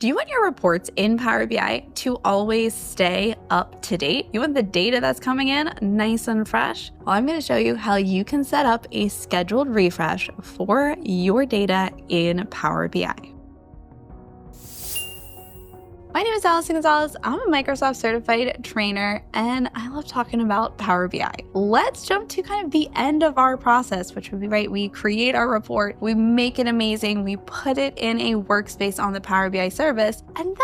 Do you want your reports in Power BI to always stay up to date? You want the data that's coming in nice and fresh? Well, I'm going to show you how you can set up a scheduled refresh for your data in Power BI. My name is Allison Gonzalez. I'm a Microsoft certified trainer, and I love talking about Power BI. Let's jump to kind of the end of our process, which would be right. We create our report, we make it amazing, we put it in a workspace on the Power BI service, and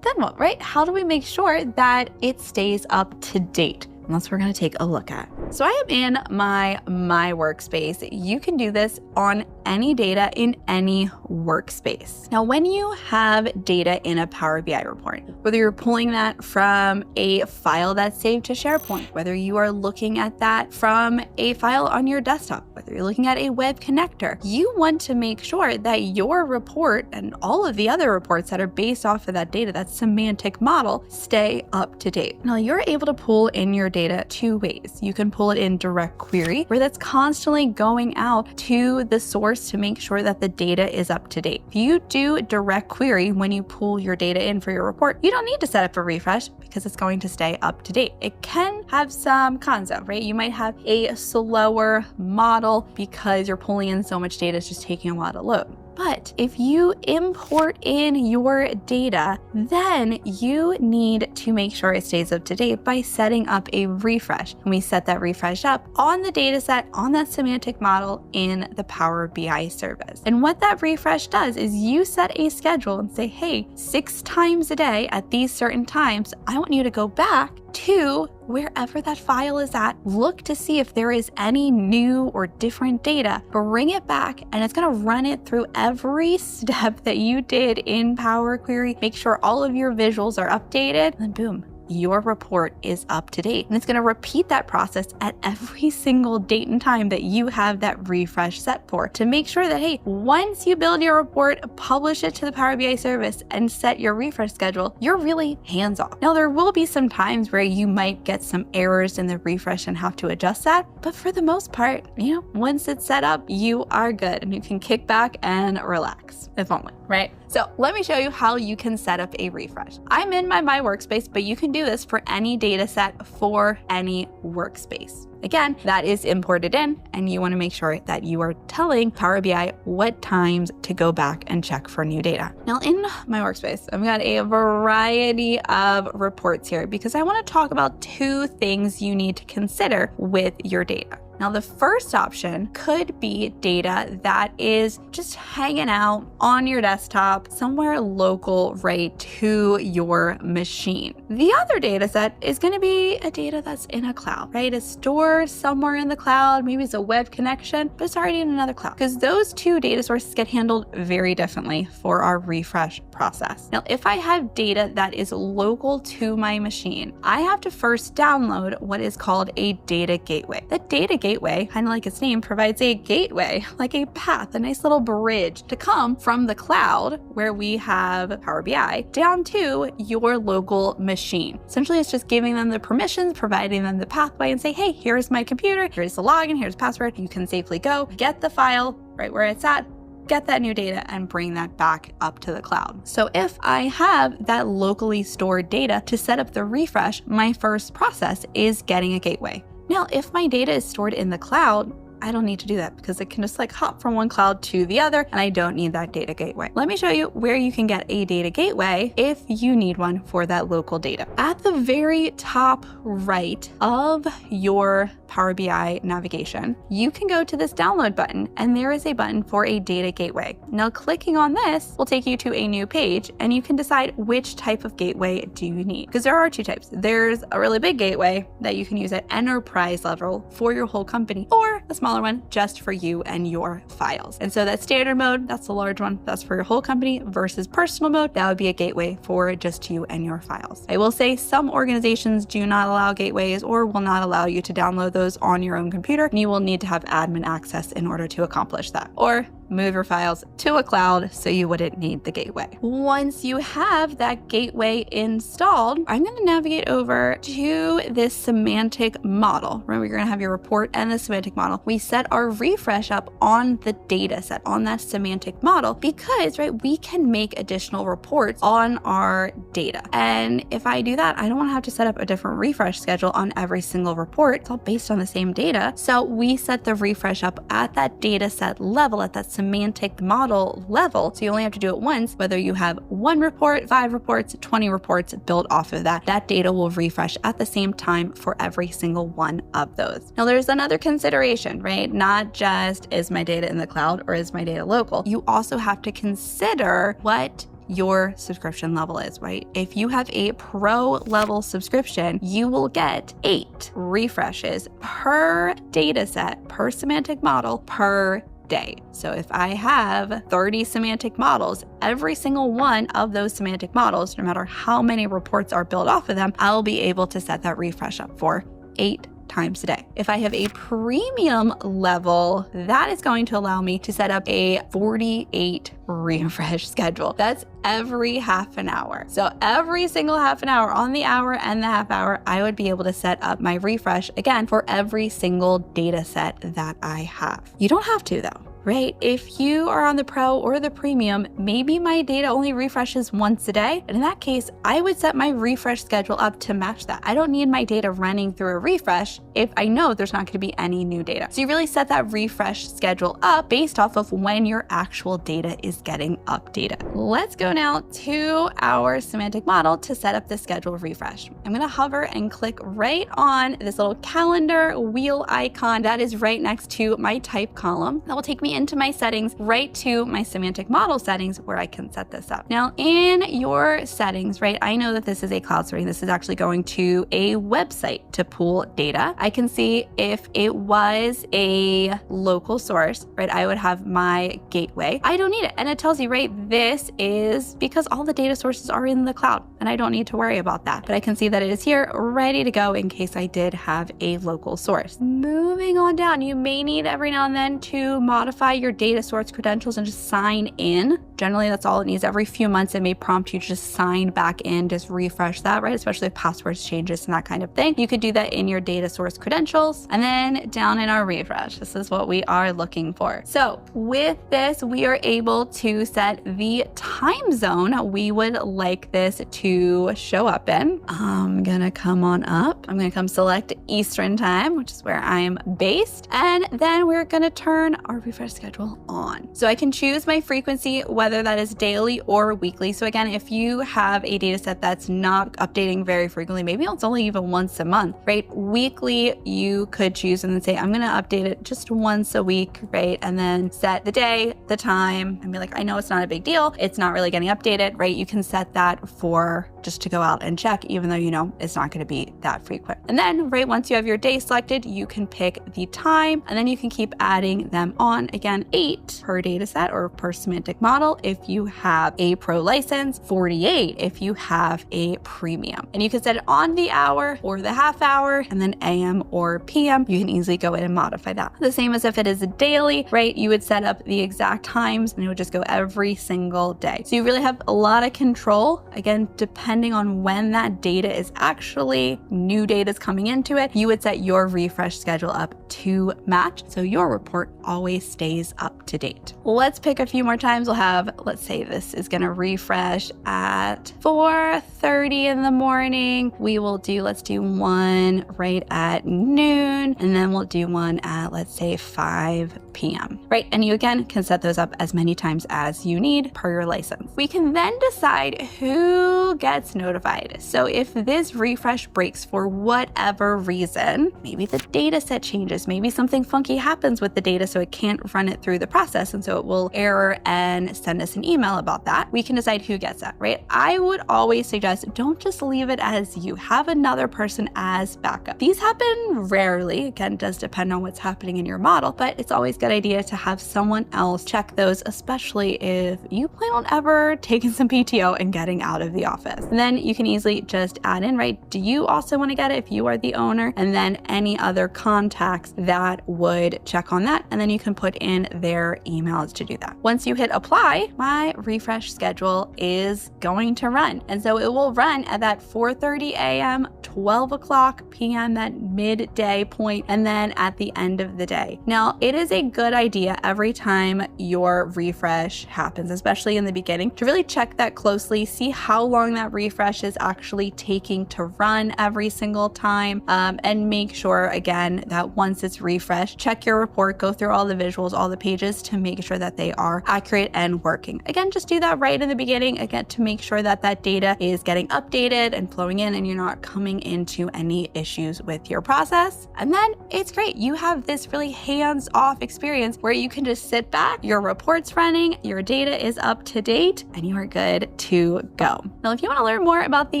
then what, right? How do we make sure that it stays up to date? And that's what we're going to take a look at. So I am in my workspace. You can do this on any data in any workspace. Now, when you have data in a Power BI report, whether you're pulling that from a file that's saved to SharePoint, whether you are looking at that from a file on your desktop, whether you're looking at a web connector, you want to make sure that your report and all of the other reports that are based off of that data, that semantic model, stay up to date. Now, you're able to pull in your data two ways. You can pull it in direct query, where that's constantly going out to the source to make sure that the data is up to date. If you do direct query when you pull your data in for your report, you don't need to set up a refresh because it's going to stay up to date. It can have some cons though, right? You might have a slower model because you're pulling in so much data, it's just taking a while to load. But if you import in your data, then you need to make sure it stays up to date by setting up a refresh. And we set that refresh up on the data set, on that semantic model in the Power BI service. And what that refresh does is you set a schedule and say, hey, 6 times a day at these certain times, I want you to go back to wherever that file is at, look to see if there is any new or different data, bring it back, and it's going to run it through every step that you did in Power Query, make sure all of your visuals are updated, and then boom, your report is up to date. And it's going to repeat that process at every single date and time that you have that refresh set for, to make sure that, hey, once you build your report, publish it to the Power BI service and set your refresh schedule, you're really hands-off. Now, there will be some times where you might get some errors in the refresh and have to adjust that. But for the most part, once it's set up, you are good and you can kick back and relax, if only, right? So let me show you how you can set up a refresh. I'm in my workspace, but you can do this for any data set for any workspace. Again, that is imported in, and you want to make sure that you are telling Power BI what times to go back and check for new data. Now, in my workspace, I've got a variety of reports here because I want to talk about 2 things you need to consider with your data. Now, the first option could be data that is just hanging out on your desktop, somewhere local, right to your machine. The other data set is going to be a data that's in a cloud, right? It's stored somewhere in the cloud. Maybe it's a web connection, but it's already in another cloud, because those 2 data sources get handled very differently for our refresh process. Now, if I have data that is local to my machine, I have to first download what is called a data gateway. That data gateway, kind of like its name, provides a gateway, like a path, a nice little bridge to come from the cloud where we have Power BI down to your local machine. Essentially, it's just giving them the permissions, providing them the pathway, and say, hey, here's my computer, here's the login, here's the password. You can safely go get the file right where it's at, get that new data, and bring that back up to the cloud. So if I have that locally stored data to set up the refresh, my first process is getting a gateway. Now, if my data is stored in the cloud, I don't need to do that because it can just hop from one cloud to the other, and I don't need that data gateway. Let me show you where you can get a data gateway if you need one for that local data. At the very top right of your Power BI navigation, you can go to this download button, and there is a button for a data gateway. Now, clicking on this will take you to a new page, and you can decide which type of gateway do you need, because there are 2 types. There's a really big gateway that you can use at enterprise level for your whole company, or a smaller one just for you and your files. And so that standard mode, that's the large one, that's for your whole company, versus personal mode, that would be a gateway for just you and your files. I will say some organizations do not allow gateways or will not allow you to download those on your own computer, and you will need to have admin access in order to accomplish that. Or move your files to a cloud so you wouldn't need the gateway. Once you have that gateway installed, I'm going to navigate over to this semantic model. Remember, you're going to have your report and the semantic model. We set our refresh up on the data set, on that semantic model, because, right, we can make additional reports on our data. And if I do that, I don't want to have to set up a different refresh schedule on every single report. It's all based on the same data. So we set the refresh up at that data set level, at that semantic model level. So you only have to do it once, whether you have 1 report, 5 reports, 20 reports built off of that. That data will refresh at the same time for every single one of those. Now there's another consideration, right? Not just is my data in the cloud or is my data local? You also have to consider what your subscription level is, right? If you have a pro level subscription, you will get 8 refreshes per data set, per semantic model, per day. So if I have 30 semantic models, every single one of those semantic models, no matter how many reports are built off of them, I'll be able to set that refresh up for 8 times a day. If I have a premium level, that is going to allow me to set up a 48 refresh schedule. That's every half an hour. So every single half an hour on the hour and the half hour, I would be able to set up my refresh again for every single data set that I have. You don't have to though. Right? If you are on the pro or the premium, maybe my data only refreshes once a day. And in that case, I would set my refresh schedule up to match that. I don't need my data running through a refresh if I know there's not going to be any new data. So you really set that refresh schedule up based off of when your actual data is getting updated. Let's go now to our semantic model to set up the schedule refresh. I'm going to hover and click right on this little calendar wheel icon that is right next to my type column. That will take me into my settings, right to my semantic model settings where I can set this up. Now in your settings, right, I know that this is a cloud setting. This is actually going to a website to pull data. I can see if it was a local source, right, I would have my gateway. I don't need it. And it tells you, right, this is because all the data sources are in the cloud and I don't need to worry about that. But I can see that it is here ready to go in case I did have a local source. Moving on down, you may need every now and then to modify your data source credentials and just sign in. Generally, that's all it needs. Every few months, it may prompt you to just sign back in, just refresh that, right? Especially if passwords changes and that kind of thing. You could do that in your data source credentials. And then down in our refresh, this is what we are looking for. So with this, we are able to set the time zone we would like this to show up in. I'm gonna come on up. I'm gonna come select Eastern time, which is where I'm based. And then we're gonna turn our refresh schedule on. So I can choose my frequency, whether that is daily or weekly. So again, if you have a data set that's not updating very frequently, maybe it's only even once a month, right? Weekly, you could choose and then say, I'm gonna update it just once a week, right? And then set the day, the time, and be like, I know it's not a big deal. It's not really getting updated, right? You can set that for just to go out and check, even though you know it's not gonna be that frequent. And then, right, once you have your day selected, you can pick the time, and then you can keep adding them on. Again, 8 per data set or per semantic model if you have a pro license, 48 if you have a premium. And you can set it on the hour or the half hour, and then AM or PM. You can easily go in and modify that. The same as if it is a daily, right? You would set up the exact times and it would just go every single day. So you really have a lot of control. Again, depending on when that data is actually, new data is coming into it, you would set your refresh schedule up to match so your report always stays up to date. Let's pick a few more times. We'll have, let's say this is gonna refresh at 4:30 in the morning. We will do, let's do one right at noon, and then we'll do one at, let's say 5 p.m. Right, and you again can set those up as many times as you need per your license. We can then decide who gets notified. So if this refresh breaks for whatever reason, maybe the data set changes, maybe something funky happens with the data so it can't run it through the process, and so it will error and send us an email about that. We can decide who gets that, right? I would always suggest don't just leave it as you. Have another person as backup. These happen rarely. Again, it does depend on what's happening in your model, but it's always good good idea to have someone else check those, especially if you plan on ever taking some PTO and getting out of the office. And then you can easily just add in, right? Do you also want to get it if you are the owner? And then any other contacts that would check on that. And then you can put in their emails to do that. Once you hit apply, my refresh schedule is going to run. And so it will run at that 4:30 a.m., 12 o'clock p.m., that midday point, and then at the end of the day. Now, it is a good idea every time your refresh happens, especially in the beginning, to really check that closely, see how long that refresh is actually taking to run every single time, and make sure, again, that once it's refreshed, check your report, go through all the visuals, all the pages to make sure that they are accurate and working. Again, just do that right in the beginning, again, to make sure that that data is getting updated and flowing in and you're not coming into any issues with your process. And then it's great. You have this really hands-off experience where you can just sit back, your report's running, your data is up to date, and you are good to go. Now, if you want to learn more about the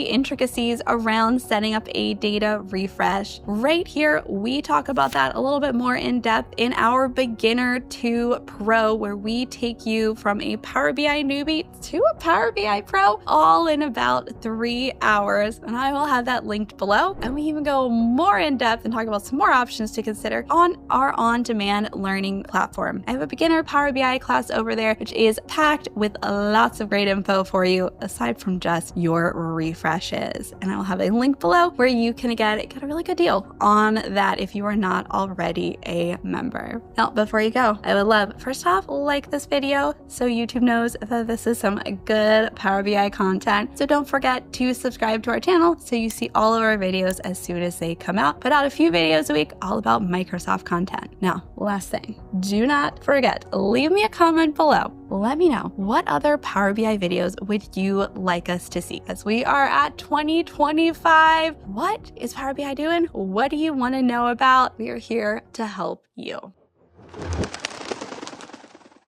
intricacies around setting up a data refresh, right here, we talk about that a little bit more in depth in our beginner to pro, where we take you from a Power BI newbie to a Power BI pro, all in about 3 hours. And I will have that linked below. And we even go more in depth and talk about some more options to consider on our on-demand learning platform. I have a beginner Power BI class over there, which is packed with lots of great info for you, aside from just your refreshes. And I will have a link below where you can get a really good deal on that if you are not already a member. Now, before you go, I would love, first off, like this video so YouTube knows that this is some good Power BI content. So don't forget to subscribe to our channel so you see all of our videos as soon as they come out. Put out a few videos a week all about Microsoft content. Now, last thing, do not forget, leave me a comment below. Let me know, what other Power BI videos would you like us to see? As we are at 2025, what is Power BI doing? What do you want to know about? We are here to help you.